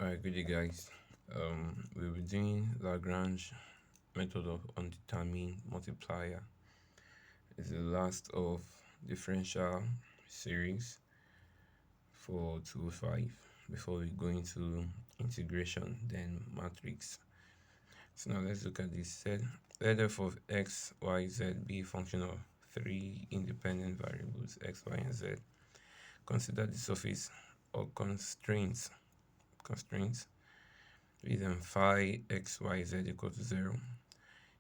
Alright, good day, guys. We'll be doing Lagrange method of undetermined multiplier. It's the last of differential series for 205 before we go into integration, then matrix. So now let's look at this. Let f of x, y, z be a function of three independent variables x, y, and z. Consider the surface or constraints with phi x, y, z equal to 0.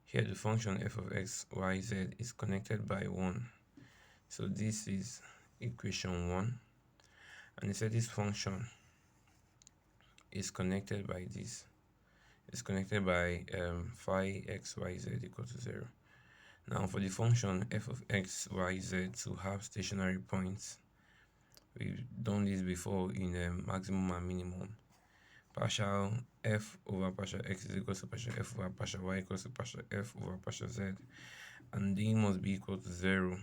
Here the function f of x, y, z is connected by 1. So this is equation 1. And it said this function is connected by this. It's connected by phi x, y, z equal to 0. Now for the function f of x, y, z to have stationary points, we've done this before in maximum and minimum. Partial f over partial x is equal to partial f over partial y equals to partial f over partial z. And d must be equal to 0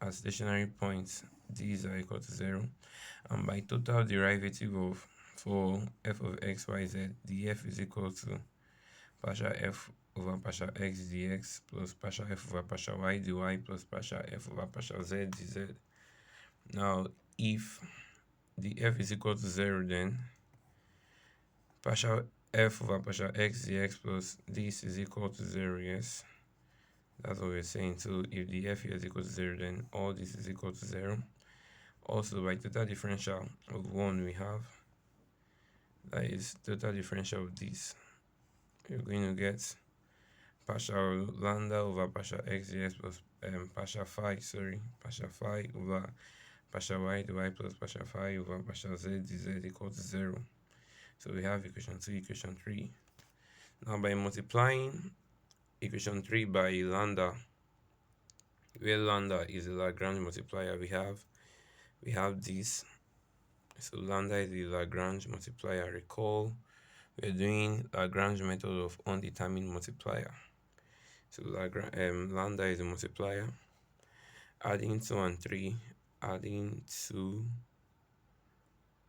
as stationary points. These are equal to 0. And by total derivative of for f of x, y, z, df is equal to partial f over partial x dx plus partial f over partial y dy plus partial f over partial z dz. Now, if the f is equal to 0, then partial f over partial x dx plus this is equal to 0, yes. That's what we're saying. So if the f here is equal to 0, then all this is equal to 0. Also, by total differential of 1, we have that is total differential of this. You're going to get partial lambda over partial x dx plus partial phi over partial y dy plus partial phi over partial z dz equal to 0. So we have equation 2, equation 3. Now by multiplying equation 3 by lambda, where lambda is a Lagrange multiplier, we have this. So lambda is the Lagrange multiplier. Recall we're doing Lagrange method of undetermined multiplier. So lambda is a multiplier. Adding 2 and 3, adding 2.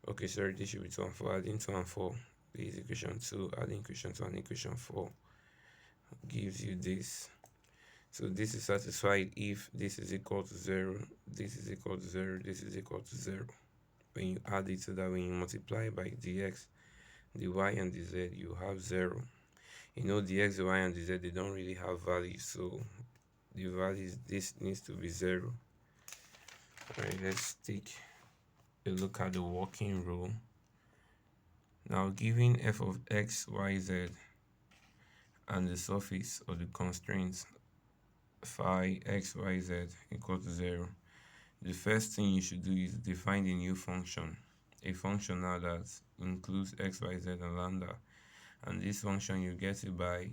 Okay, sorry, this should be 2 and 4. Adding 2 and 4. This is equation 2. Adding equation 2 and equation 4 gives you this. So this is satisfied if this is equal to 0, this is equal to 0, this is equal to 0. When you add it, so that when you multiply by dx, dy, and dz, you have 0. You know, dx, dy, and dz, they don't really have values, so the values, this needs to be 0. Alright, let's take a look at the working rule. Now, given f of x, y, z and the surface or the constraints phi x, y, z equal to 0, the first thing you should do is define a new function, a function now that includes x, y, z, and lambda. And this function, you get it by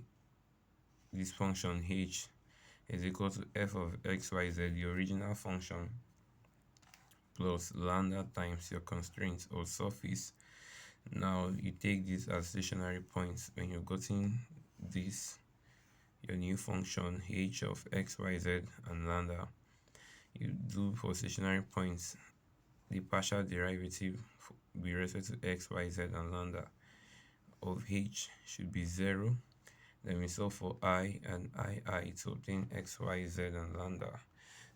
this function h is equal to f of x, y, z, the original function, plus lambda times your constraints or surface. Now you take this as stationary points. When you've gotten this, your new function h of x, y, z, and lambda, you do for stationary points the partial derivative with respect to x, y, z, and lambda of h should be 0. Then we solve for I and II to obtain x, y, z, and lambda.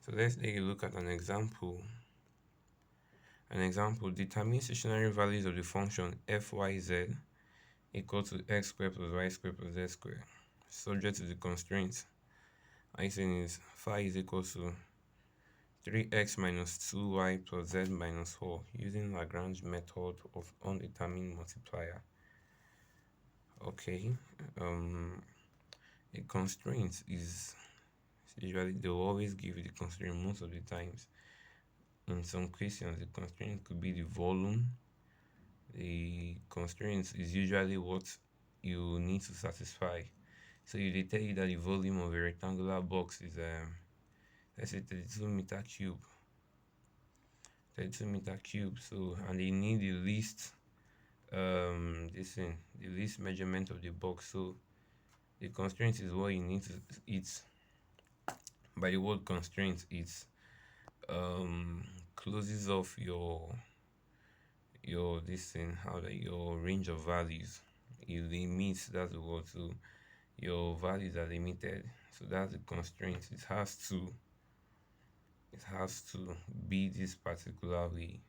So let's take a look at an example. Determine stationary values of the function f, y, z equal to x squared plus y squared plus z squared, subject to the constraints. I saying is phi is equal to 3x minus 2y plus z minus 4 using Lagrange method of undetermined multiplier. Okay, a constraint is usually, they will always give you the constraint most of the times. In some questions, the constraint could be the volume. The constraint is usually what you need to satisfy. So they tell you that the volume of a rectangular box is let's say 32 meter cube. 32 meter cube. So, and they need the least the least measurement of the box. So the constraint is what you need to, it's by the word constraint, it's closes off your this thing, how that your range of values, you limit, that's the word. So your values are limited, so that's the constraint. It has to be this particular way.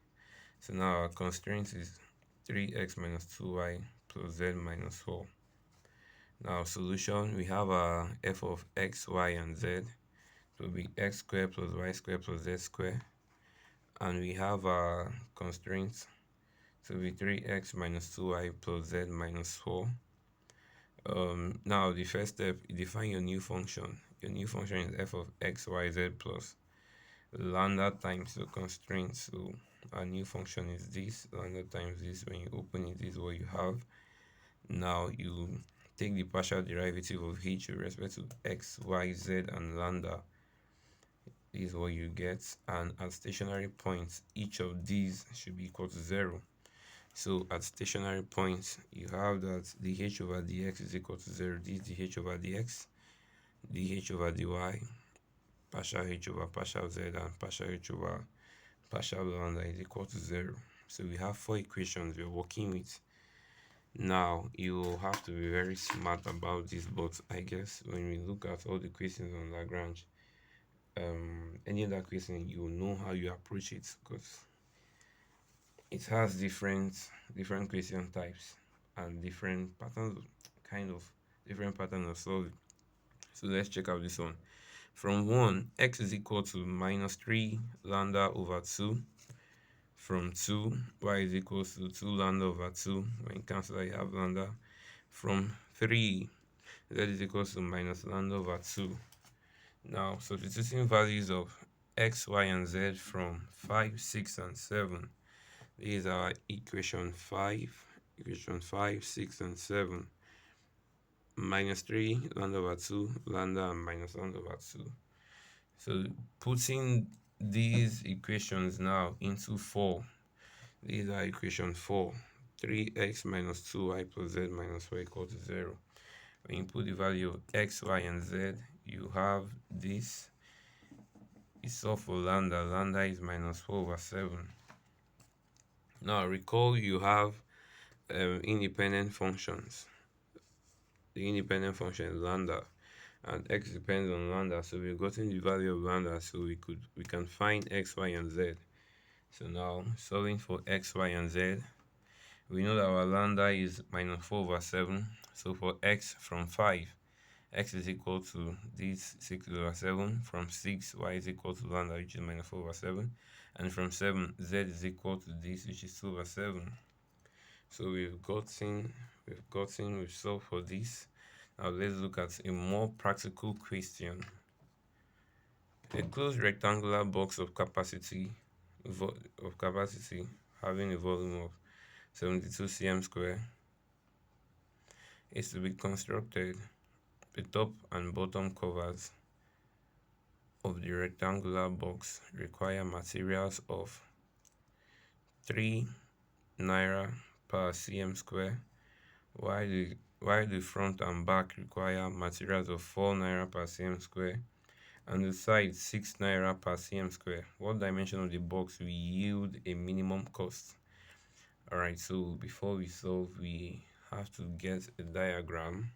So now our constraint is 3x minus 2y plus z minus 4. Now solution, we have our f of x, y, and z to be x squared plus y squared plus z squared. And we have our constraints to be 3x minus 2y plus z minus 4. Now the first step, define your new function. Your new function is f of x, y, z plus lambda times the constraint. So our new function is this, lambda times this. When you open it, this is what you have. Now you take the partial derivative of h with respect to x, y, z, and lambda. This is what you get. And at stationary points, each of these should be equal to 0. So at stationary points, you have that dh over dx is equal to 0. This dh over dx, dh over dy, partial h over partial z, and partial h over partial lambda is equal to 0. So we have 4 equations we're working with. Now you have to be very smart about this, but I guess when we look at all the questions on Lagrange, any other question, you know how you approach it, because it has different question types and different patterns, kind of different patterns of solving. So let's check out this one. From 1, x is equal to minus 3 lambda over 2. From 2, y is equal to 2 lambda over 2. When you cancel that, you have lambda. From 3, z is equal to minus lambda over 2. Now, substituting values of x, y, and z from 5, 6, and 7. These are equation 5, 6, and 7. Minus 3, lambda over 2, lambda, and minus lambda over 2. So putting these equations now into 4. These are equation 4. 3x minus 2y plus z minus 4 equal to 0. When you put the value of x, y, and z, you have this. You solve for lambda. Lambda is minus 4 over 7. Now recall you have independent functions. The independent function is lambda, and x depends on lambda. So we've gotten the value of lambda, so we can find x, y, and z. So now solving for x, y, and z, we know that our lambda is minus 4 over 7. So for x from 5, x is equal to this 6 over 7. From 6, y is equal to lambda, which is minus 4 over 7. And from 7, z is equal to this, which is 2 over 7. So we've solved for this. Now let's look at a more practical question. A closed rectangular box of capacity having a volume of 72 cm square is to be constructed. The top and bottom covers of the rectangular box require materials of 3 naira per cm square, while the front and back require materials of 4 naira per cm square, and the side 6 naira per cm square. What dimension of the box will yield a minimum cost? Alright, so before we solve, we have to get a diagram.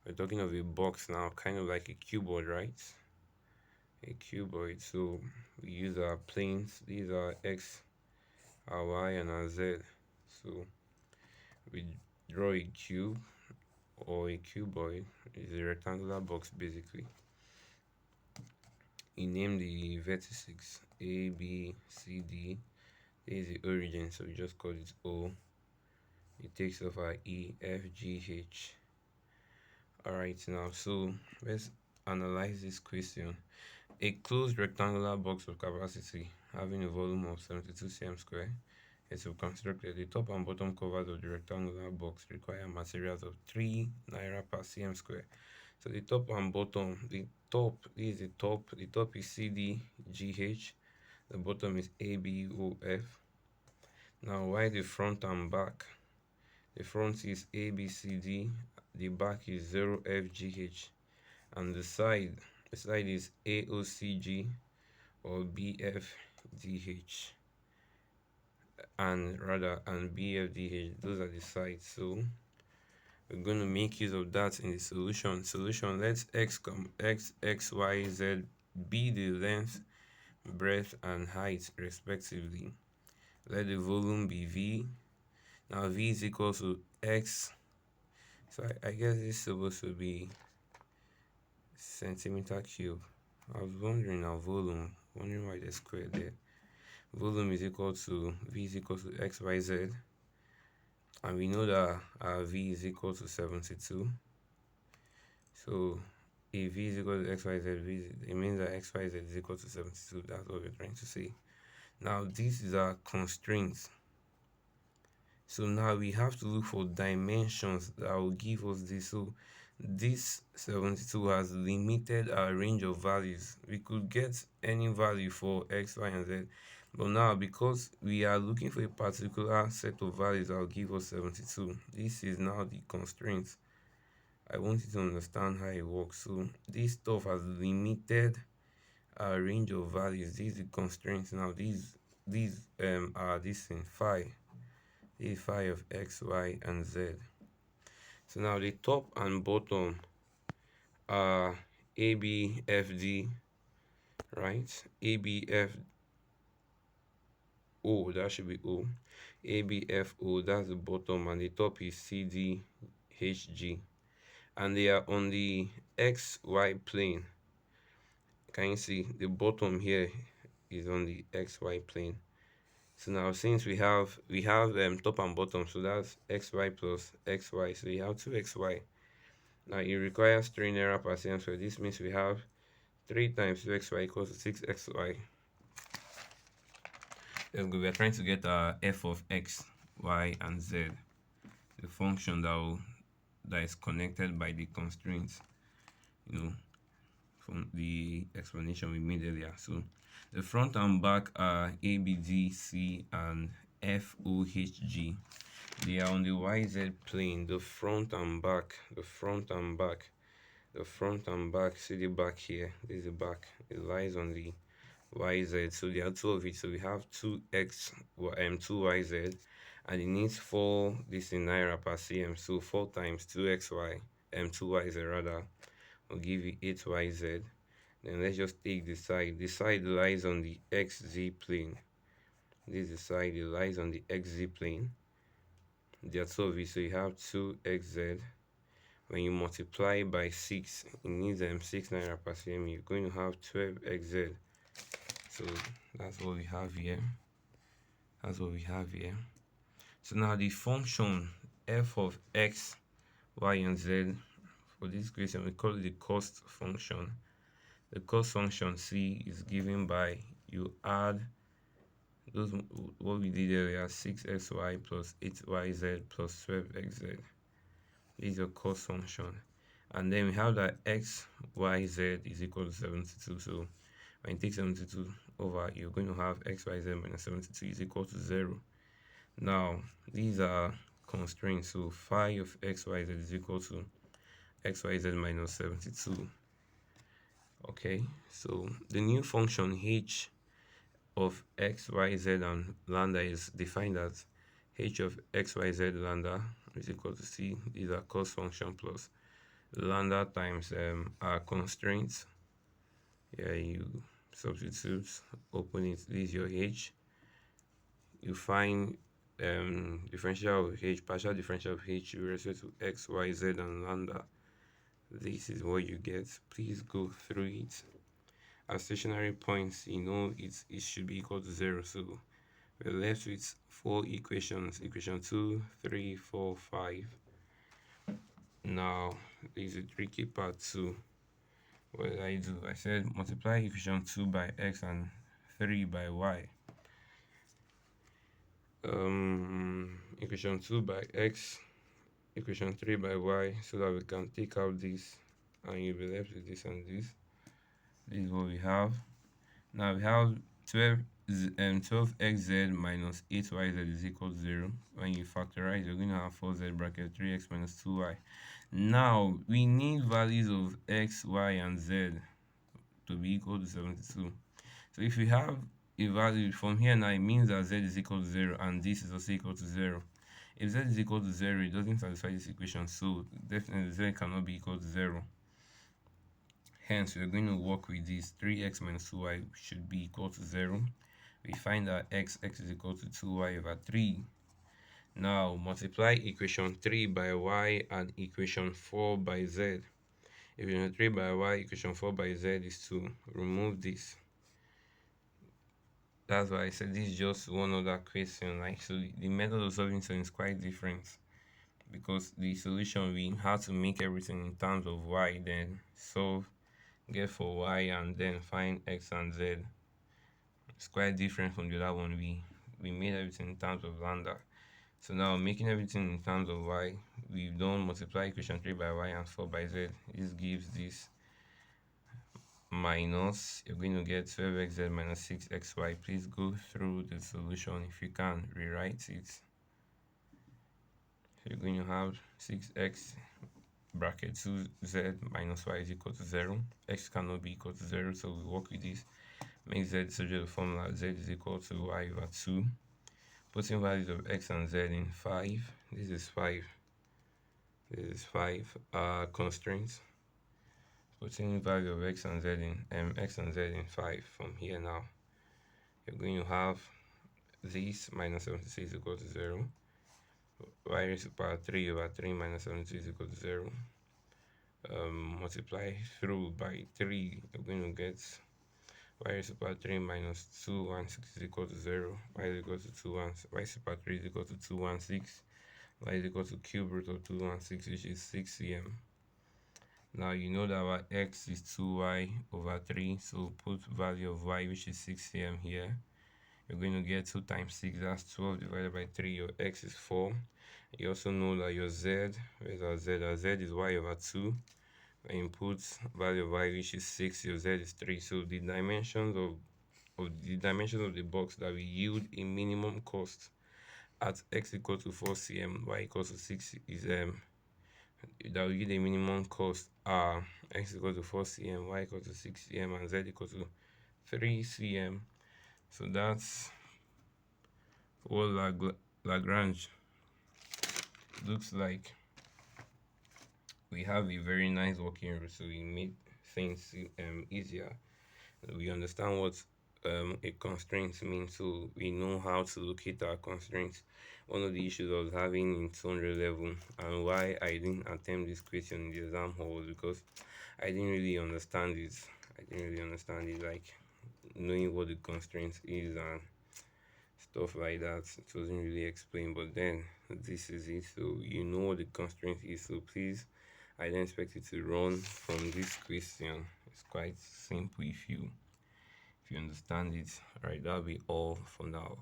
We're talking of a box now, kind of like a cuboid, right? A cuboid. So we use our planes. These are x, our y, and our z. So we draw a cube or a cuboid. It's a rectangular box basically. We name the vertices A, B, C, D. This is the origin, so we just call it O. It takes off our E, F, G, H. Alright, now so let's analyze this question. A closed rectangular box of capacity having a volume of 72 cm square is constructed. The top and bottom covers of the rectangular box require materials of 3 naira per cm square. So the top and bottom, this is the top is CDGH, the bottom is ABOF. Now why the front and back? The front is ABCD, the back is 0FGH, and the side is AOCG or BFDH. and BFDH. Those are the sides. So we're going to make use of that in the solution. Let x, y, z be the length, breadth, and height respectively. Let the volume be V. Now V is equal to x. So I guess this is supposed to be centimeter cube. I was wondering now volume, wondering why the square there. Volume is equal to V is equal to XYZ, and we know that V is equal to 72. So if V is equal to XYZ, it means that XYZ is equal to 72. That's what we're trying to say. Now this is our constraint. So now we have to look for dimensions that will give us this. So this 72 has limited our range of values. We could get any value for x, y, and z, but now because we are looking for a particular set of values that will give us 72, this is now the constraint. I want you to understand how it works. So this stuff has limited our range of values. These are the constraints. Now these are this in phi. This is phi of x, y, and z. So now the top and bottom are A, B, F, D, right? A, B, F, O, that should be O. A, B, F, O, that's the bottom, and the top is C, D, H, G. And they are on the X, Y plane. Can you see the bottom here is on the X, Y plane? So now since we have top and bottom, so that's xy plus xy, so we have 2xy. Now it requires 3 naira per cm, so this means we have 3 times 2xy equals to 6xy. Let's go. We are trying to get our f of x, y, and z, the function that is connected by the constraints, from the explanation we made earlier. So the front and back are A, B, D, C, and F, O, H, G. They are on the YZ plane. The front and back, the front and back, the front and back. See the back here. This is the back. It lies on the YZ. So there are two of it. So we have 2YZ, and it needs 4 this in naira per cm. So 4 times 2xy, 2YZ rather, will give you 8YZ. Then let's just take the side. The side lies on the XZ plane. This is the side, it lies on the XZ plane. There are two of it, so you have 2xz. When you multiply by 6, it needs 6 naira per cm. You're going to have 12xz. So that's what we have here. That's what we have here. So now the function f of x, y, and z, for this question we call it the cost function. The cost function C is given by, you add those, what we did earlier, 6xy plus 8yz plus 12xz. This is your cost function. And then we have that xyz is equal to 72. So when you take 72 over, you're going to have xyz minus 72 is equal to 0. Now these are constraints. So phi of xyz is equal to xyz minus 72. Okay, so the new function h of x, y, z, and lambda is defined as h of x, y, z lambda is equal to c. These are cost function plus lambda times our constraints. Yeah, you substitute, open it. This is your h. You find differential of h, partial differential of h with respect to x, y, z, and lambda. This is what you get. Please go through it. At stationary points, it should be equal to 0. So we're left with 4 equations. Equation 2, 3, 4, 5. Now there's a tricky part too. What did I do? I said multiply equation 2 by x and 3 by y. Equation 2 by x, equation 3 by y, so that we can take out this, and you'll be left with this and this. This is what we have. Now we have 12xz minus 8yz is equal to 0. When you factorize, you're going to have 4z bracket 3x minus 2y. Now we need values of x, y, and z to be equal to 72. So if we have a value from here now, it means that z is equal to 0 and this is also equal to 0. If z is equal to 0, it doesn't satisfy this equation, so definitely z cannot be equal to 0. Hence, we're going to work with this. 3x minus 2y should be equal to 0. We find that x is equal to 2y over 3. Now, multiply equation 3 by y and equation 4 by z. Equation 3 by y, equation 4 by z is to remove this. That's why I said this is just one other question. Like, so the method of solving something is quite different, because the solution, we have to make everything in terms of y, then solve, get for y, and then find x and z. It's quite different from the other one. We made everything in terms of lambda. So now, making everything in terms of y, we've done multiply equation 3 by y and 4 by z. This gives this minus, you're going to get 12xz minus 6xy. Please go through the solution. If you can, rewrite it. So you're going to have 6x bracket 2z minus y is equal to 0. X cannot be equal to 0, so we work with this. Make z subject to the formula z is equal to y over 2. Putting values of x and z in 5. This is 5. This is 5. Constraints. Putting value of x and z in 5 from here now. You're going to have this minus 76 is equal to 0. Y raised to the power 3 over 3 minus 72 is equal to 0. Multiply through by 3, you're going to get y raised to the power 3 minus 216 is equal to 0. Y is equal to 216. Y raised to the power 3 is equal to 216. Y is equal to cube root of 216, which is 6 cm. Now you know that our x is 2y over 3, so put value of y, which is 6 cm here. You're going to get 2 times 6, that's 12 divided by 3. Your x is 4. You also know that your z, where's our z? Our z is y over 2. When you put value of y, which is 6, your z is 3. So the dimensions of the box that will yield a minimum cost at x equal to 4 cm, y equals to 6 is that will give the minimum cost x equal to 4 cm, y equal to 6 cm, and z equal to 3 cm. So that's what Lagrange looks like. We have a very nice working rule, so we make things easier. We understand what a constraint means, so we know how to locate our constraints. One of the issues I was having in 200 level, and why I didn't attempt this question in the exam hall, was because I didn't really understand it. Like knowing what the constraint is and stuff like that. It wasn't really explained, but then this is it. So you know what the constraint is. So please, I don't expect you to run from this question. It's quite simple if you understand it. All right, that'll be all for now.